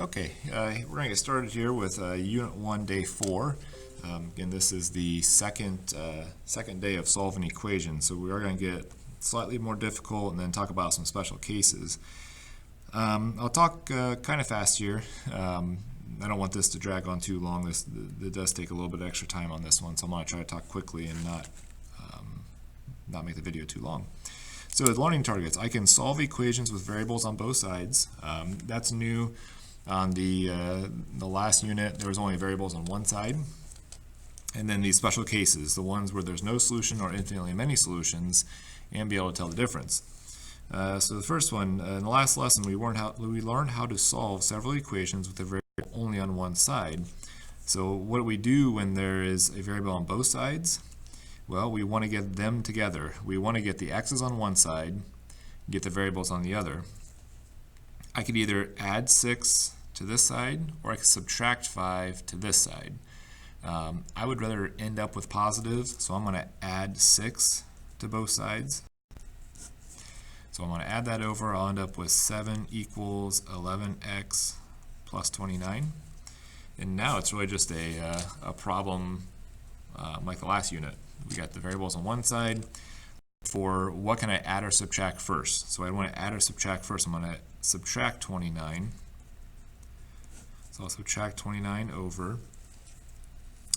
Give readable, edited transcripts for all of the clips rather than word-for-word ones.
Okay, we're going to get started here with Unit 1, Day 4. Again, this is the second day of solving equations, so we are going to get slightly more difficult and then talk about some special cases. I'll talk kind of fast here. I don't want this to drag on too long. This does take a little bit extra time on this one, so I'm going to try to talk quickly and not make the video too long. So with learning targets, I can solve equations with variables on both sides. That's new. On the last unit, there was only variables on one side. And then these special cases, the ones where there's no solution or infinitely many solutions, and be able to tell the difference. So the first one, in the last lesson, we learned how to solve several equations with a variable only on one side. So what do we do when there is a variable on both sides? Well, we want to get them together. We want to get the x's on one side, get the variables on the other. I could either add 6 to this side, or I could subtract 5 to this side. I would rather end up with positives, so I'm going to add 6 to both sides. So I'm going to add that over. I'll end up with 7 equals 11x plus 29. And now it's really just a problem like the last unit. We got the variables on one side. For what can I add or subtract first? So I want to add or subtract first. I'm going to subtract 29. So I'll subtract 29 over,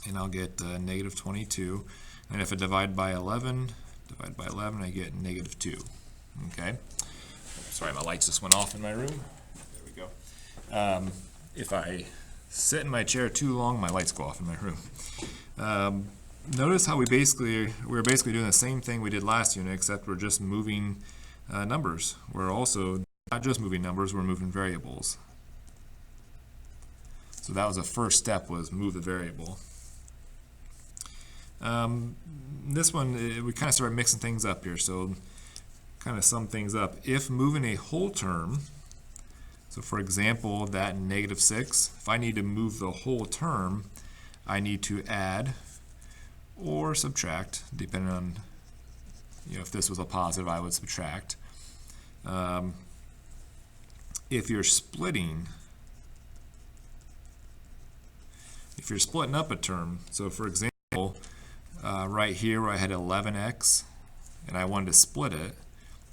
and I'll get negative 22. And if I divide by 11, I get negative 2. Okay. Sorry, my lights just went off in my room. There we go. If I sit in my chair too long, my lights go off in my room. Notice how we're basically doing the same thing we did last unit, except we're just moving numbers. We're also not just moving numbers, we're moving variables. So that was the first step, was move the variable. This one, we kind of started mixing things up here, so kind of sum things up. If moving a whole term, so for example, that negative 6, if I need to move the whole term, I need to add or subtract, depending on, if this was a positive, I would subtract. If you're splitting, if you're splitting up a term, so for example, right here where I had 11x and I wanted to split it,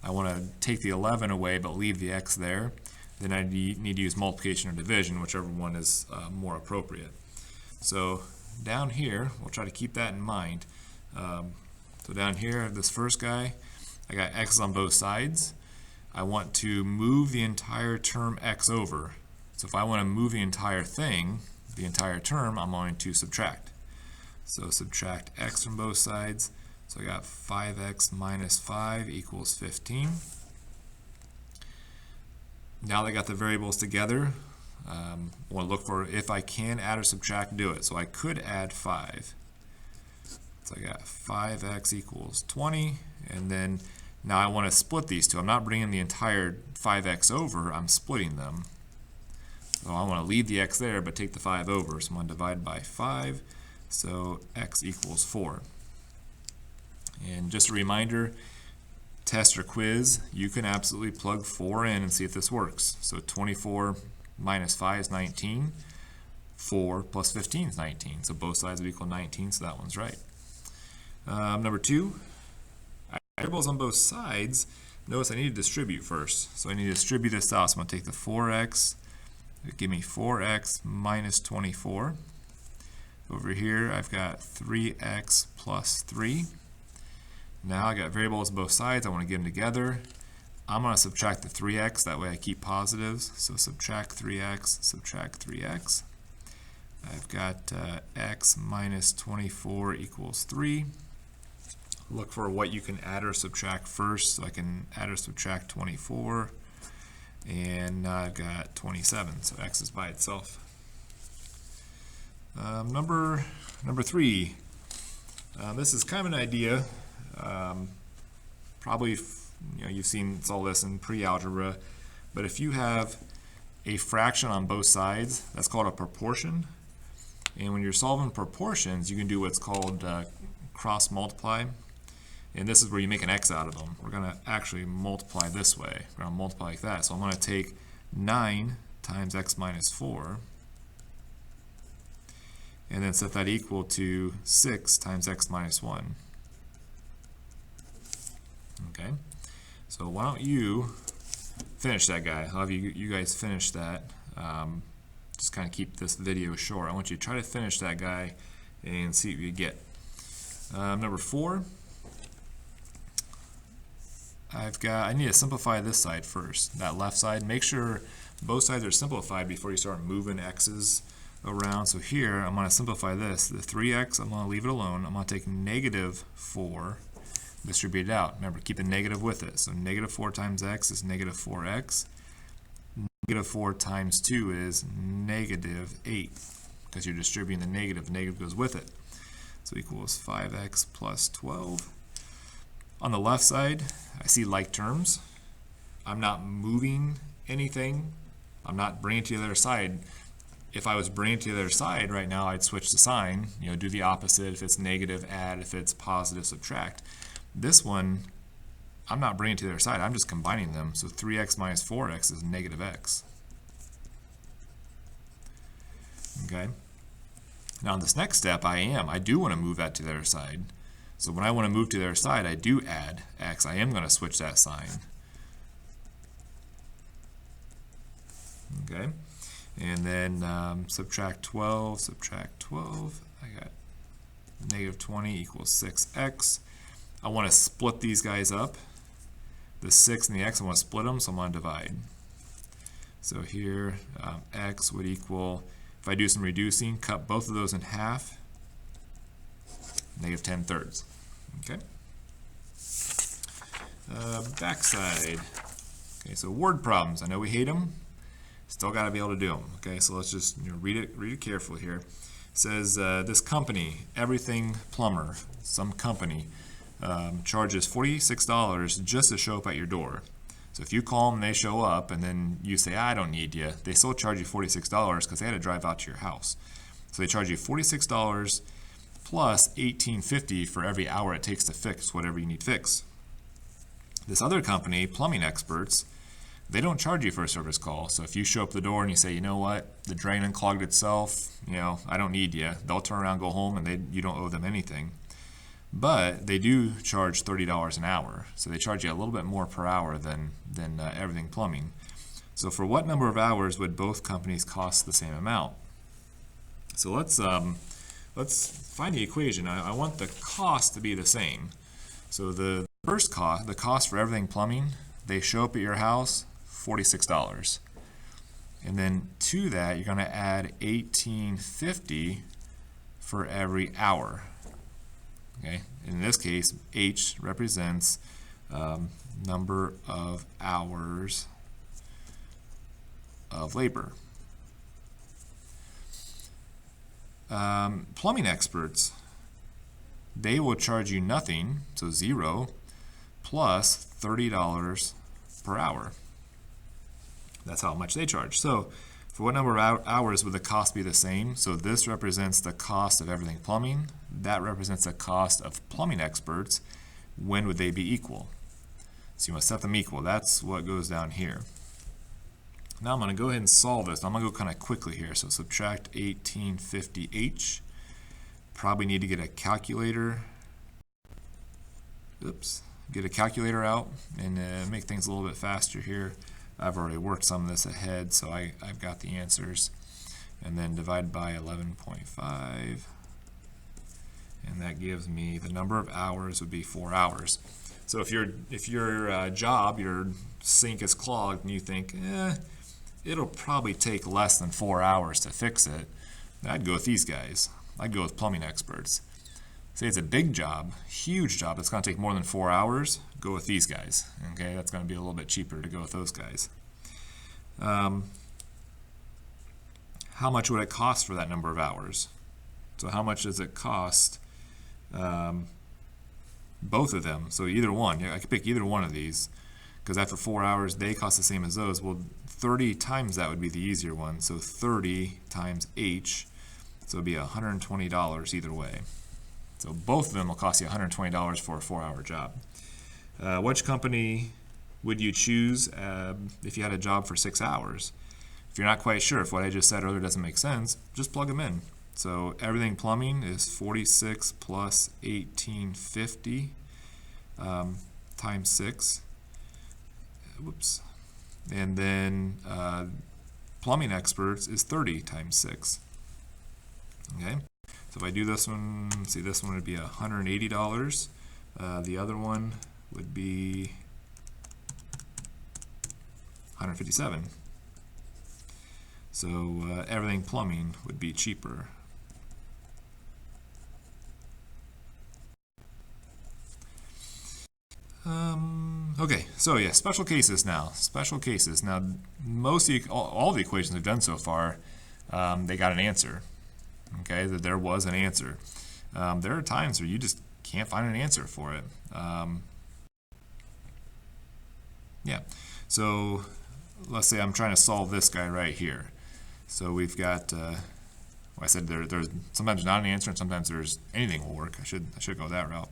I want to take the 11 away but leave the x there, then I need to use multiplication or division, whichever one is more appropriate. So down here, we'll try to keep that in mind. So down here, this first guy, I got x on both sides. I want to move the entire term x over. So if I want to move the entire thing, the entire term, I'm going to subtract. So subtract x from both sides. So I got 5x minus 5 equals 15. Now that I got the variables together, I want to look for if I can add or subtract, do it. So I could add 5. So I got 5x equals 20, and then now I want to split these two. I'm not bringing the entire 5x over, I'm splitting them. So I want to leave the x there, but take the 5 over. So I'm going to divide by 5, so x equals 4. And just a reminder, test or quiz, you can absolutely plug 4 in and see if this works. So 24 minus 5 is 19. 4 plus 15 is 19. So both sides would equal 19, so that one's right. Number 2, variables on both sides. Notice I need to distribute first. So I need to distribute this out. So I'm going to take the 4x, give me 4x minus 24. Over here, I've got 3x plus 3. Now I got variables on both sides. I want to get them together. I'm going to subtract the 3x, that way I keep positives. So subtract 3x, subtract 3x. I've got x minus 24 equals 3. Look for what you can add or subtract first. So I can add or subtract 24. And now I've got 27, so x is by itself. Number 3. This is kind of an idea. Probably you've seen all this in pre-algebra, but if you have a fraction on both sides, that's called a proportion. And when you're solving proportions, you can do what's called cross multiply. And this is where you make an x out of them. We're going to actually multiply this way. We're going to multiply like that. So I'm going to take 9 times x minus 4, and then set that equal to 6 times x minus 1. Okay, so why don't you finish that guy? I'll have you guys finish that. Just kind of keep this video short. I want you to try to finish that guy and see what you get. Number 4, I need to simplify this side first, that left side. Make sure both sides are simplified before you start moving x's around. So here, I'm going to simplify this. The 3x, I'm going to leave it alone. I'm going to take negative 4, distribute it out. Remember, keep a negative with it. So negative 4 times x is negative 4x. Negative 4 times 2 is negative 8, because you're distributing the negative goes with it. So equals 5x plus 12. On the left side, I see like terms. I'm not moving anything. I'm not bringing it to the other side. If I was bringing it to the other side right now, I'd switch the sign, do the opposite. If it's negative, add. If it's positive, subtract. This one, I'm not bringing it to the other side. I'm just combining them. So 3x minus 4x is negative x. Okay. Now in this next step, I do want to move that to the other side. So when I want to move to the other side, I do add x. I am going to switch that sign. Okay. And then subtract 12, I got negative 20 equals 6x. I want to split these guys up. The 6 and the x, I want to split them, so I'm going to divide. So here, x would equal, if I do some reducing, cut both of those in half, negative 10 thirds. Okay. Backside. Okay, so word problems. I know we hate them. Still got to be able to do them. Okay, so let's just read it carefully here. It says this company, Everything Plumber, some company, charges $46 just to show up at your door. So if you call them, they show up, and then you say, I don't need you, they still charge you $46 because they had to drive out to your house. So they charge you $46 plus $18.50 for every hour it takes to fix whatever you need fixed. This other company, Plumbing Experts, they don't charge you for a service call. So if you show up at the door and you say, you know what, the drain unclogged itself, I don't need you, they'll turn around, go home, and you don't owe them anything. But they do charge $30 an hour. So they charge you a little bit more per hour than Everything Plumbing. So for what number of hours would both companies cost the same amount? So let's find the equation. I want the cost to be the same. So the first cost, the cost for Everything Plumbing, they show up at your house, $46. And then to that, you're going to add $18.50 for every hour. Okay. In this case, H represents number of hours of labor. Plumbing Experts, they will charge you nothing, so 0, plus $30 per hour. That's how much they charge. So for what number of hours would the cost be the same? So this represents the cost of Everything Plumbing. That represents the cost of Plumbing Experts. When would they be equal? So you want to set them equal. That's what goes down here. Now I'm going to go ahead and solve this. I'm going to go kind of quickly here. So subtract 1850H. Probably need to get a calculator. Oops. Get a calculator out and make things a little bit faster here. I've already worked some of this ahead, so I've got the answers. And then divide by 11.5. And that gives me the number of hours would be 4 hours. So if your job, your sink is clogged, and you think, it'll probably take less than 4 hours to fix it, I'd go with these guys. I'd go with Plumbing Experts. Say it's a big job, huge job, that's going to take more than 4 hours, go with these guys. Okay, that's going to be a little bit cheaper to go with those guys. How much would it cost for that number of hours? So how much does it cost both of them? So either one. I could pick either one of these, because after 4 hours, they cost the same as those. Well, 30 times that would be the easier one. So 30 times H, so it would be $120 either way. So both of them will cost you $120 for a 4-hour job. Which company would you choose if you had a job for 6 hours? If you're not quite sure if what I just said earlier doesn't make sense, just plug them in. So everything plumbing is 46 plus 1850 times 6. Whoops. And then plumbing experts is 30 times 6. Okay. So if I do this one, see, this one would be $180. The other one would be $157. So everything plumbing would be cheaper. Okay, so yeah, special cases now. Special cases. Now, all the equations we've done so far, they got an answer. Okay, that there was an answer. There are times where you just can't find an answer for it. Yeah, so let's say I'm trying to solve this guy right here. So we've got, well, I said there's sometimes not an answer and sometimes there's anything will work. I should go that route.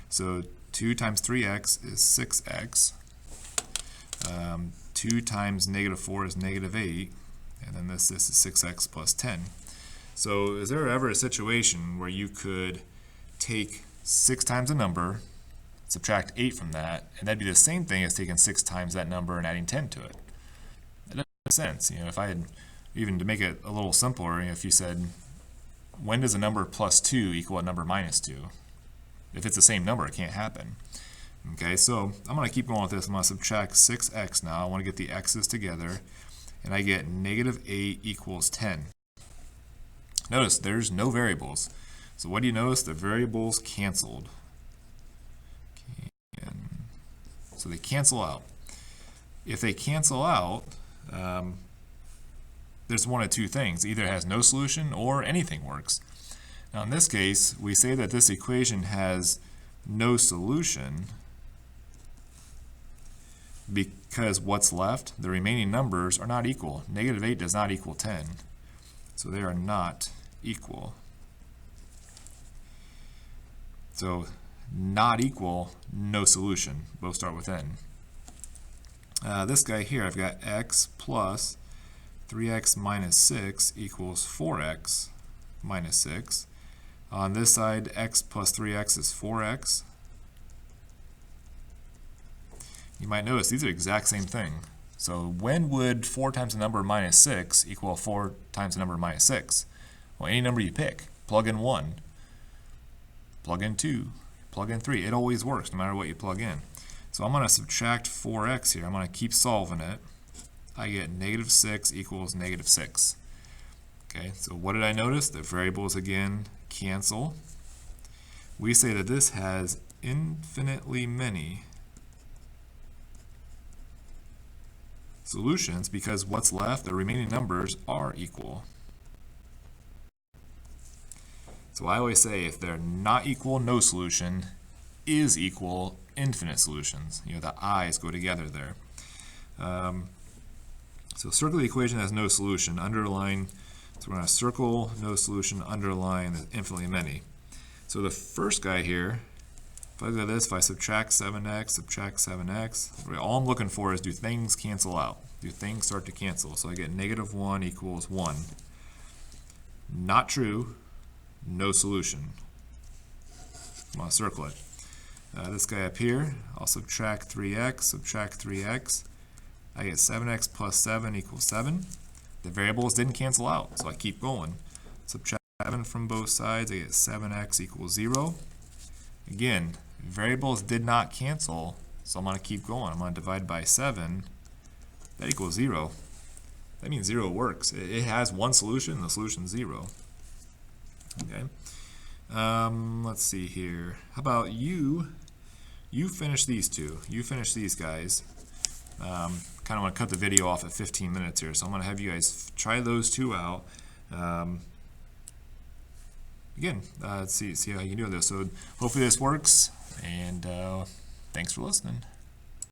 So 2 times 3x is 6x. 2 times -4 is -8. And then this is 6x plus 10. So is there ever a situation where you could take 6 times a number, subtract 8 from that, and that'd be the same thing as taking 6 times that number and adding 10 to it? That doesn't make sense. You know, if I had, even to make it a little simpler, if you said, when does a number plus 2 equal a number minus 2? If it's the same number, it can't happen. Okay, so I'm going to keep going with this. I'm going to subtract 6x now. I want to get the x's together, and I get -8 equals 10. Notice there's no variables. So what do you notice? The variables canceled. So they cancel out. If they cancel out, there's one of two things. Either it has no solution or anything works. Now in this case, we say that this equation has no solution because what's left, the remaining numbers, are not equal. -8 does not equal 10. So they are not equal. So not equal, no solution. Both start with n. This guy here, I've got x plus 3x minus 6 equals 4x minus 6. On this side, x plus 3x is 4x. You might notice these are the exact same thing. So when would 4 times the number minus 6 equal 4 times the number minus 6? Well, any number you pick. Plug in 1, plug in 2, plug in 3. It always works no matter what you plug in. So I'm going to subtract 4x here. I'm going to keep solving it. I get -6 equals -6. Okay, so what did I notice? The variables again cancel. We say that this has infinitely many solutions because what's left, the remaining numbers, are equal. So I always say if they're not equal, no solution, is equal, infinite solutions. You know, the i's go together there. So circle the equation has no solution, underline. So we're going to circle no solution, underline infinitely many. So the first guy here, if I look at this, if I subtract 7x, all I'm looking for is do things cancel out? Do things start to cancel? So I get -1 equals 1. Not true, no solution. I'm going to circle it. This guy up here, I'll subtract 3x. I get 7x plus 7 equals 7. The variables didn't cancel out, so I keep going. Subtract 7 from both sides, I get 7x equals 0. Again, variables did not cancel, so I'm going to keep going. I'm going to divide by 7. That equals 0. That means 0 works. It has one solution, the solution is 0. Okay. Let's see here. How about you? You finish these two. You finish these guys. Kind of want to cut the video off at 15 minutes here, so I'm going to have you guys try those two out. Again, see how you do this. So hopefully this works, and thanks for listening.